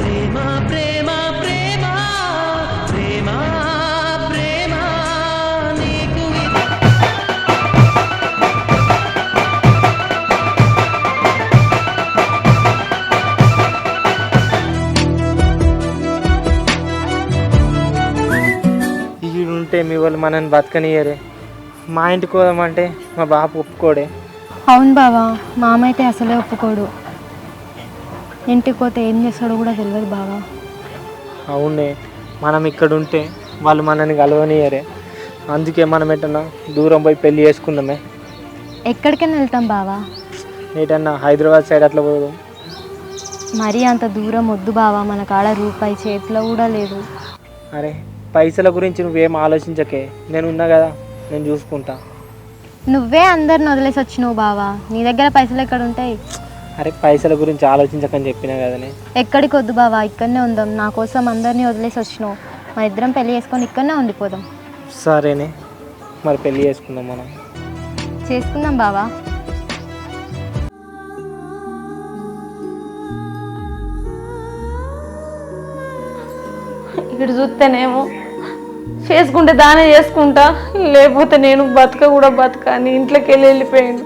ప్రేమ ప్రేమ ప్రేమ ప్రేమ ప్రేమ నీకు ఉంటే మీ వాళ్ళు మనల్ని బతకనియరే. మా ఇంటికి పోదామంటే మా బాపు ఒప్పుకోడే. అవును బావా, మామ అయితే అసలే ఒప్పుకోడు. ఇంటికి పోతే ఏం చేస్తాడో కూడా తెలియదు బావా. అవునే, మనం ఇక్కడ ఉంటే వాళ్ళు మనల్ని కలవనియరే. అందుకే మనం ఎటన్నా దూరం పోయి పెళ్ళి చేసుకుందామే. ఎక్కడికైనా వెళ్తాం బావా. ఏటన్నా హైదరాబాద్ సైడ్ అట్లా పోదాం. మరీ అంత దూరం వద్దు బావా, మన కాడ రూపాయి చేతిలో కూడా లేదు. అరే పైసల గురించి నువ్వేం ఆలోచించకే, నేను ఉన్నా కదా, నేను చూసుకుంటా. నువ్వే అందరిని వదిలేసి వచ్చినావు బావా, నీ దగ్గర పైసలు ఎక్కడ ఉంటాయి? అరే పైసల గురించి ఆలోచించకని చెప్పినా కదనే. ఎక్కడికి వద్దు బావా, ఇక్కడనే ఉందాం. నా కోసం అందరినీ వదిలేసి వచ్చినావు, మన ఇద్దరం పెళ్లి చేసుకొని ఇక్కడనే ఉండిపోదాం. సరేనే, మరి పెళ్ళి చేసుకుందాం మనం. చేసుకుందాం బావా. ఇక్కడ చూస్తేనేమో చేసుకుంటే దానే చేసుకుంటా, లేకపోతే నేను బతక కూడా బతక అని ఇంట్లోకి వెళ్ళిపోయాడు.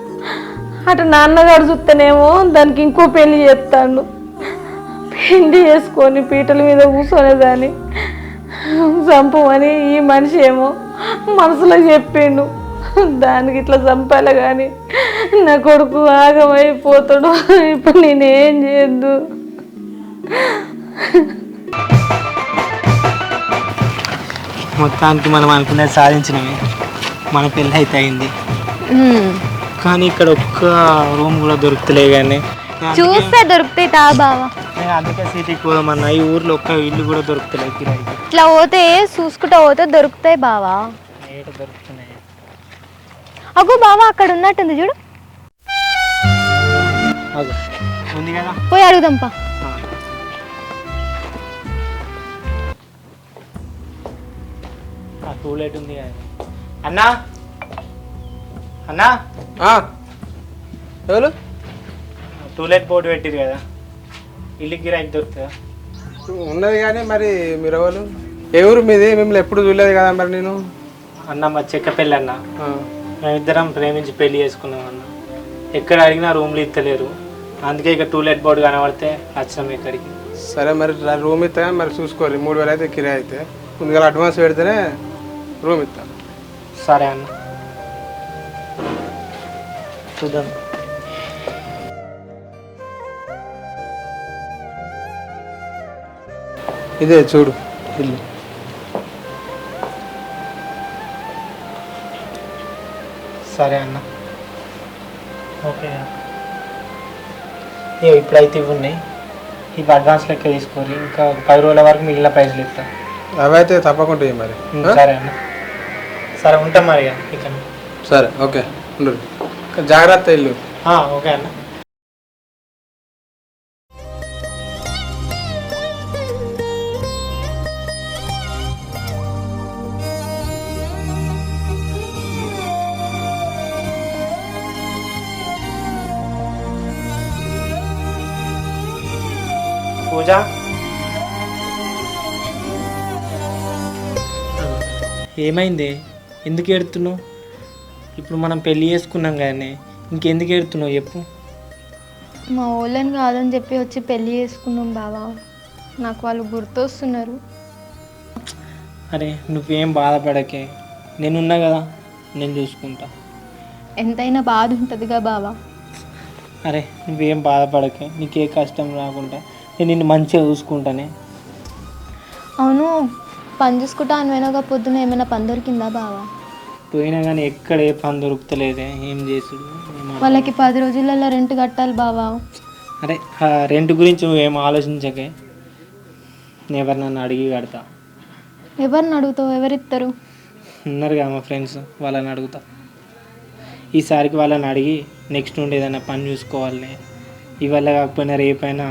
అటు నాన్నగారు చూస్తేనేమో దానికి ఇంకో పెళ్లి చేస్తాడు. పెళ్లి చేసుకొని పీటల మీద కూర్చొనేదాన్ని చంపమని ఈ మనిషి ఏమో మనసులో చెప్పిండు. దానికి ఇట్లా చంపాలి కానీ నా కొడుకు ఆగమైపోతాడు. ఇప్పుడు నేనేం చేయద్దు. మొత్తానికి మనం అనుకున్నది సాధించినవి. మన పెళ్ళి అయితే అయింది, కానీ ఇక్కడ ఒక్క రూమ్ కూడా దొరుకుతలే. కానీ చూస్తే దొరుకుతాయి తా బావా. నేను అందుకే సిటీకి పోదామన్నా. ఈ ఊర్లో ఒక్క ఇల్లు కూడా దొరుకుతలేదు కిరాయికి. ఇట్లా పోతే చూసుకుంటా పోతే దొరుకుతాయి బావా. ఏట దొరుకుతున్నాయి. అగో బావా, అక్కడ ఉన్నట్టుంది చూడు. అదే ఉంది కదా, పోయి అడుగుదాంపా. టూలెట్ ఉంది కదా. అన్నా అన్నా, ఎవరు? టూలెట్ బోర్డు పెట్టిరు కదా, ఇల్లు కిరాయికి దొరుకుతుందా? ఉన్నది కానీ మరి మీరు ఎవరు? ఏ ఊరు మీది? మిమ్మల్ని ఎప్పుడు చూడలేదు కదా మరి నేను. అన్న మా చెక్క పెళ్ళి అన్న, మేమిద్దరం ప్రేమించి పెళ్లి చేసుకున్నాం అన్న. ఎక్కడ అడిగినా రూమ్లు ఇస్తలేరు, అందుకే ఇక టూలెట్ బోర్డు కనబడితే వచ్చినాం ఇక్కడికి. సరే మరి రూమ్ ఇస్తా మరి చూసుకోవాలి. 3000 అయితే కిరాయి అయితే ముందుగా అడ్వాన్స్ పెడితేనే రూమ్ ఇస్తా. సరే అన్న, చూద్దాం. ఇదే చూడు ఇల్లు. సరే అన్న, ఓకే. ఇప్పుడైతే ఇవి ఉన్నాయి, ఇవి అడ్వాన్స్ లెక్క తీసుకోరు. ఇంకా 10 రోజుల వరకు మిగిలిన పైసలు ఇస్తా. అవైతే తప్పకుండా ఇవి మరి. సరే అన్న, సరే ఉంటాం మరి ఇక్కడ. సరే ఓకే, ఉండు. జాగ్రత్త ఇల్లు. ఓకే అన్న. పూజ, ఏమైంది? ఎందుకు ఏడుతున్నావు? ఇప్పుడు మనం పెళ్ళి చేసుకున్నాం కానీ ఇంకెందుకు ఏడుతున్నావు చెప్పు. మా వాళ్ళని కాదని చెప్పి వచ్చి పెళ్లి చేసుకున్నాం బావా, నాకు వాళ్ళు గుర్తొస్తున్నారు. అరే నువ్వేం బాధపడకే, నేనున్నా కదా, నేను చూసుకుంటా. ఎంతైనా బాధ ఉంటుందిగా బావా. అరే నువ్వేం బాధపడకే, నీకే కష్టం రాకుండా నేను నిన్ను మంచిగా చూసుకుంటానే. అవును, పని చూసుకుంటా అని వెనక పొద్దున ఏమైనా పని దొరికిందా బావా? పోయినా కానీ ఎక్కడ ఏ పని దొరుకుతలేదే, ఏం చేసుడు. వాళ్ళకి 10 రోజులలో రెంట్ కట్టాలి బావా. అరే రెంట్ గురించి నువ్వేం ఆలోచించకే, నేను ఎవరు నన్ను అడిగి కడతా. ఎవరిని అడుగుతావు? ఎవరిస్తారు? ఉన్నారుగా మా ఫ్రెండ్స్, వాళ్ళని అడుగుతా. ఈసారికి వాళ్ళని అడిగి నెక్స్ట్ నుండి ఏదైనా పని చూసుకోవాలి. ఇవాళ కాకపోయినా రేపైనా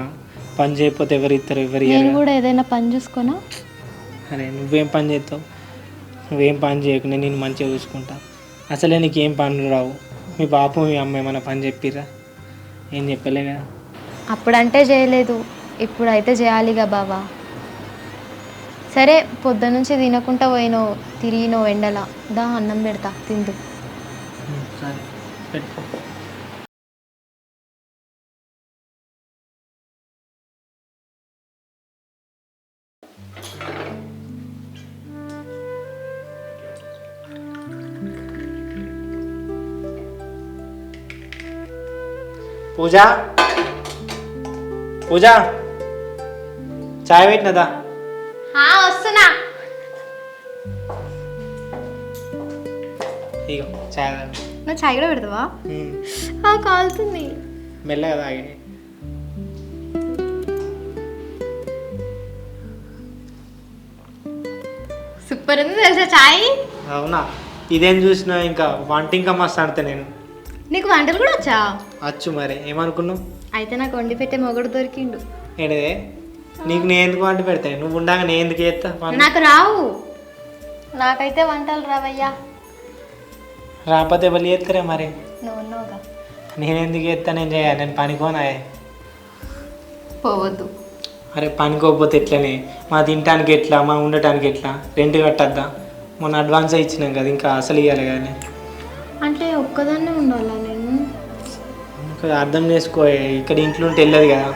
పని చేయకపోతే ఎవరు ఇస్తారు? ఎవరు నేను కూడా ఏదైనా పని చూసుకోనా? అరే నువ్వేం పని చేస్తావు? నువ్వేం పని చేయకు, నేను నిన్ను మంచిగా చూసుకుంటా. అసలే నీకేం పనులు రావు. మీ బాపు మీ అమ్మ ఏమైనా పని చెప్పిర్రా? ఏం చెప్పలే కదా. అప్పుడంటే చేయలేదు, ఇప్పుడైతే చేయాలిగా బావా. సరే పొద్దున్న నుంచి తినకుండా పోయినో తిరిగినో ఎండలా, దా అన్నం పెడతా తిందు. సరే పెట్టుకో. పూజ పూజ చాయ్ పెట్టినదా? వస్తున్నా. ఇగో చాయ్ తాగు. నువ్వు చాయ్ కూడా పెడతావా? కాలుతుంది. మెల్లగా తాగి. సూపర్ ఉంది తెలుసా చాయ్. అవునా? ఇదేం చూసినా ఇంకా వంట ఇంకా మస్తు ఆడతా నేను. నీకు వంటలు కూడా వచ్చా? వచ్చు మరి, ఏమనుకున్నావు? అయితే నాకు వండి పెట్టే మొగుడు దొరికిండు. ఏంటిదే? నీకు నేను ఎందుకు వంట పెడతాను? నువ్వు ఉండగా నేను ఎందుకు చేస్తా? నాకు రావు. నాకైతే వంటలు రావయ్యా. రాకపోతే ఎవరు చేస్తారే మరి? నువ్వు ఉన్నావుగా. నేను ఎందుకు చేస్తా? నేను చేయాలి. నేను పనికోనా? పోవద్దు. అరే పనికోకపోతే ఎట్లనే? మా తినటానికి ఎట్లా, మా ఉండటానికి ఎట్లా? రెంట్ కట్టద్దా? మొన్న అడ్వాన్స్ ఇచ్చినాం కదా, ఇంకా అసలు ఇవ్వాలి కానీ. అంటే ఒక్కదాన్నే ఉండాలా నేను? ఇంకా అర్థం చేసుకో, ఇక్కడ ఇంట్లో ఉంటే వెళ్ళదు కదా.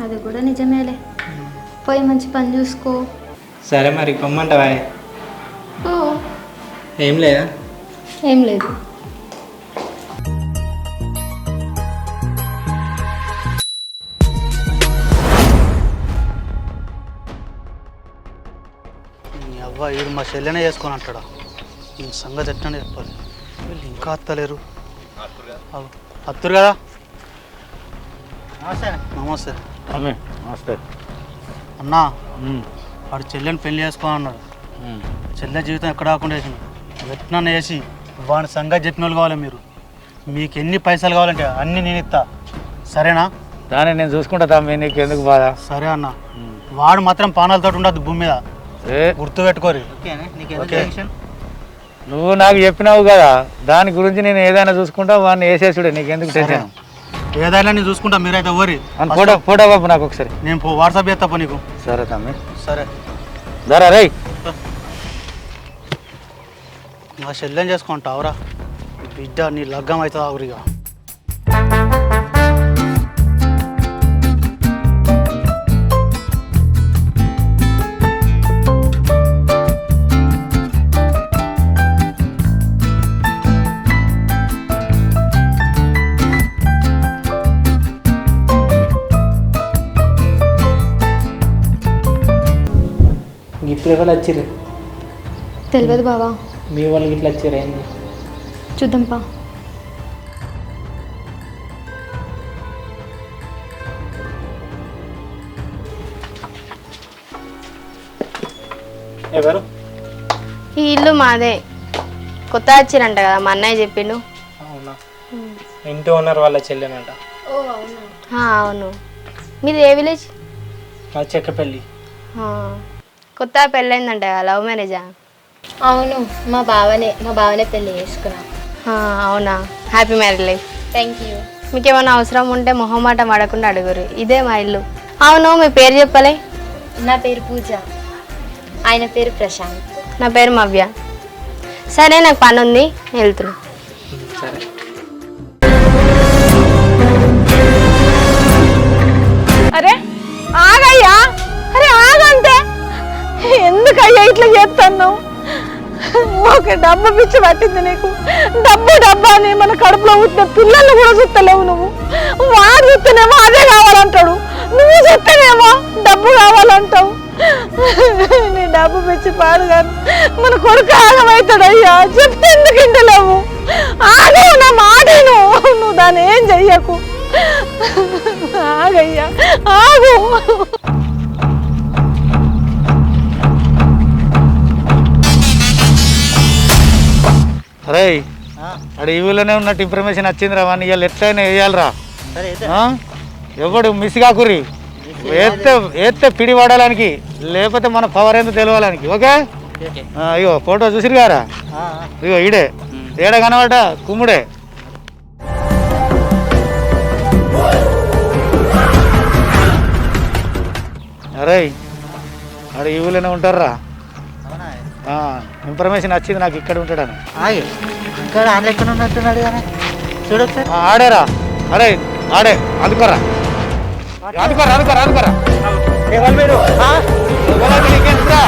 అది కూడా నిజమేలే. పోయి మంచి పని చూసుకో. సరే మరి పొమ్మంటావా? ఏం లేదా? ఏం లేదు. అవ్వ వీడు మా చెల్లెనే చేసుకొని అంటాడా? ఈ సంగతి ఎట్లనే చెప్పాలి. వీళ్ళు ఇంకా అత్తలేరు. అత్తురు కదా. నమస్తే. నమస్తే అన్నా, వాడు చెల్లెని పెళ్లి చేసుకోమన్నాడు. చెల్లె జీవితం ఎక్కడ కాకుండా వేసిండు. ఎట్లా వేసి వాడి సంగతి చెప్పిన వాళ్ళు కావాలి మీరు. మీకు ఎన్ని పైసలు కావాలంటే అన్నీ నేను ఇస్తా. సరేనా? దాన్ని నేను చూసుకుంటా తమ్మి, నీకు ఎందుకు బాధ? సరే అన్న. వాడు మాత్రం పానాలతో ఉండదు భూమి మీద, గుర్తు పెట్టుకోరు. నువ్వు నాకు చెప్పినావు కదా, దాని గురించి నేను ఏదైనా చూసుకుంటా. వాడిని వేసేసుడే, నీకు ఎందుకు టెన్షన్? ఏదైనా నేను చూసుకుంటా, మీరైతే ఓరి. ఫోటో బాబు నాకు ఒకసారి. నేను వాట్సాప్ చేస్తా నీకు. సరే తమ్మి. సరే దరా రే. నా చెల్లెని చేసుకుంటావురా బిడ్డ, నీ లగ్గం అవుతుంది ఆగురిగా. ఇప్పుడు ఎవరు వచ్చిర్రు? తెలియదు బావా. మీ వాళ్ళకి ఇట్లా వచ్చారు ఏంది? చూద్దాంపా. ఎవరు? ఈ ఇల్లు మాదే, కొత్త వచ్చిరంట కదా మా అన్నయ్య చెప్పిండు. అవునా? ఇంటి ఓనర్ వాళ్ళ చెల్లెనంట. అవును. మీది ఏ విలేజ్? మా చెక్కపల్లి. కొత్త పెళ్ళైందంట కదా, లవ్ మ్యారేజా? అవును, మా బావనే పెళ్ళి చేసుకున్నా. అవునా? Happy marriage life. Thank you. మీకు ఏమైనా అవసరం ఉంటే మొహమాట పడకుండా అడుగురు. ఇదే మా ఇల్లు. అవును, మీ పేరు చెప్పలే? నా పేరు పూజ, ఆయన పేరు ప్రశాంత్. నా పేరు మవ్య. సరే, నాకు పని ఉంది, వెళ్తున్నా. సరే. అరే ఆగయ్యా, అరే ఆగంటే ఎందుకయ్యా ఇట్లా చేస్తున్నావు? ఒక డబ్బు పిచ్చి పట్టింది నీకు. డబ్బు అని మన కడుపులో పుట్టిన పిల్లల్ని కూడా చూస్తలేవు నువ్వు. వాడు చూస్తేనేమో అదే కావాలంటాడు, నువ్వు చెప్తేనేమో డబ్బు కావాలంటావు. నీ డబ్బు పిచ్చి పాడు కానీ మన కొడుకు ఆగమవుతాడయ్యా. చెప్తే ఎందుకు ఇంటలేవు? ఆగు, నా మాటను. నువ్వు దాన్ని ఏం చెయ్యకు. ఆగయ్యా, ఆగు. అరే అక్కడ ఈ ఊళ్ళోనే ఉన్నట్టు ఇన్ఫర్మేషన్ వచ్చిందిరా. వాడిని ఇవాళ ఎట్లయినా వేయాలిరా. ఎవడు మిస్ కాకుర్రి. వేస్తే పిడి పడడానికి, లేకపోతే మన పవర్ ఏందో తెలియాలనికి. ఓకే? ఇగో ఫోటో చూసిరు గారా? ఇగో ఈడే ఏడ కనబడ కుమ్ముడే. అరే అరే ఈ ఊళ్ళోనే ఉంటారా? ఇన్ఫర్మేషన్ వచ్చింది నాకు ఇక్కడ ఉంటాడని. ఇంకా ఆంధ్ర ఎక్కడ ఉన్నట్టున్నాడు కానీ చూడొచ్చు. ఆడేరా అరే ఆడే అందుకోరా అందుకోరా అందుకోరా అందుకోరా. ఎవరు మీరు? నీకేంట్రా?